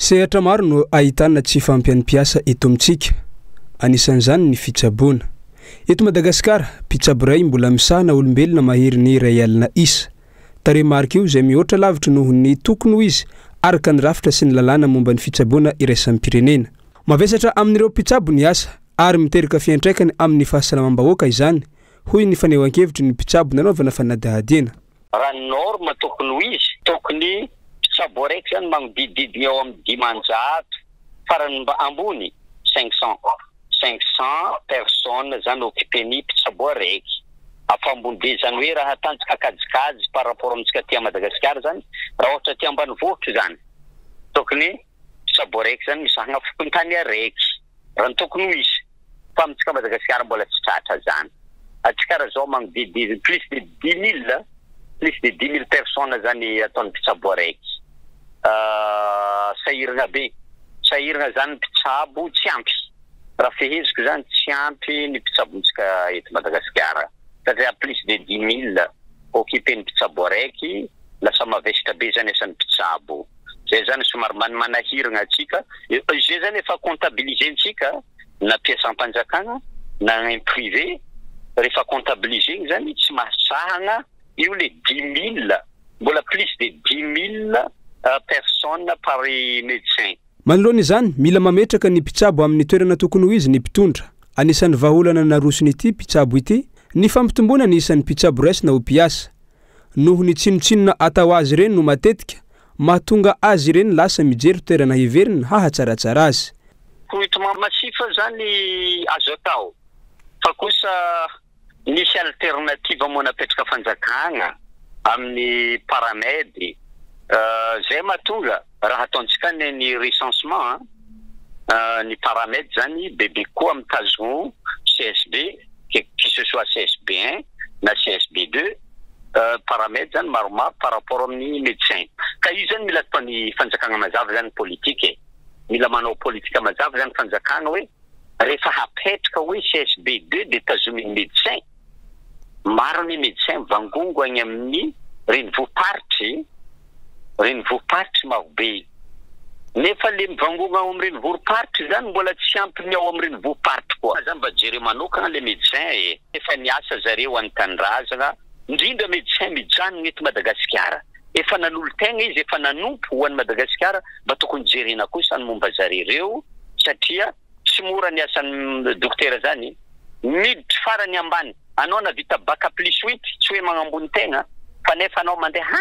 Sehatra maro no ahitana tsy fampiana-piasa eto amintsika. Anisan'izany ny fitsaboana. Eto Madagasikara, mpitsabo iray mbola misahana olombelona mahery ny iray alina isa. Tarehimarika io izay mihoatra lavitra noho ny tokony ho izy araka ny rafitra sy ny lalàna momba ny fitsaboana iraisam-pirenena. Mavesatra amin'ireo mpitsabo ny asa ary miteraka fiantraikany amin'ny fahasalamam-bahoaka izany, hoy ny fanehoan-kevitry ny mpitsabo nanaovana fanadahadiana. Raha norma tokony ho izy, tokony mpitsabo raiky zany magnodidididina eo amin'ny 500 farany ambony 500 personnes zany occupeny mpitsabo raiky. Afambony be zany hoe raha tanjaka kajikajy par rapport amintsika aty Madagasikara zany, raha ohatra aty ambanivohitra zany, tokony mpitsabo raiky zany misahagna fokontany araiky. Raha tokony ho izy. Fa amintsika Madagasikara mbola tsy tratra zany. Atsika zao magnodidididina plus de 10 000 personnes zany ataon'ny mpitsabo raiky. Sahirana be. Sahirana zany mpitsabo tsy ampy. Raha feheziko zany tsy ampy ny mpitsabontsika eto Madagasikara. Satria plus de 10 000 occupeny mpitsabo raiky, lasa mavesatra be zany asan'ny mpitsabo. Zay zany somary manahirana atsika. Zay zany efa comptabilisentsika na piasampanjakana na un privé, rehefa comptabilisegny zany tsy mahasahana io le 10 000, mbola plus de 10 000 personnes par médecin. Manoloana izany, mila mametraka ny mpitsabo amin'ny toerana tokony ho izy ny mpitondra. Anisan'ny vahaolana narosony ity mpitsabo ity, ny fampitomboana ny isan'ny mpitsabo raisina ho mpiasa. Noho ny tsinotsinona atao azy ireny no matetika, mahatonga azy ireny lasa mijery toerana heveriny hahatsaratsara azy. Koitoma masifa zany azo atao. Fa kosa nisy alternative moa napetraka fanjakana amin'ny paramède. Zay mahatonga raha ataontsika ny recensement, ny paramède zany bebe koa amin'ny tazono CSB, que ce soit CSB1 na CSB2, paramède zany maromaro par rapport amin'ny médecin. Ka io zany mila atao ny fanjakana mazava zany politique. Mila manao politika mazava zany fanjakana hoe rehefa hapetraka hoe CSB2 de tazomin'ny médecin. Maro ny médecin vangongo agny amin'ny renivohiparitra marobe. Nefa le mivangongo ao amin'ny renivohiparitra zany mbola tsy ampy ny ao amin'ny renivohiparitra koa. Zany mba jere manokana le médecin efa niasa zareo an-tanindrazana, indrindra médecin mijanona eto Madagasikara. Efa nanolo-tegna izy, efa nanompo ho an'i Madagasikara, mba tokony jerena kosa ny momba zareo satria tsy mora ny asan'ny dokotera zany. Miditra farany ambany, anao na vita bac plus 8, tsy hoe magnambony tegna, fa nefa anao mandeha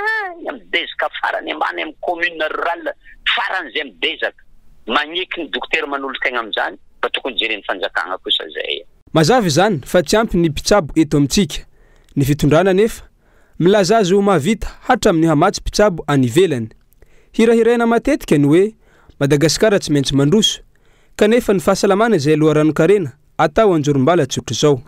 midezaka farany ambany amin'ny commune rurale, farany zay midezaka. Magneky ny dokotera manolo-tegna amin'izany, mba tokony jeren'ny fanjakana kosa zay. Mazava izany fa tsy ampy ny mpitsabo eto amintsika. Ny fitondrana nefa milaza azy ho mahavita hatramin'ny hamatsy mpitsabo any ivelany. Hirahiraina matetika ny hoe Madagasikara tsy maintsy mandroso, kanefa ny fahasalamana izay aloha ranokarena atao anjorom-bala tsotra izao.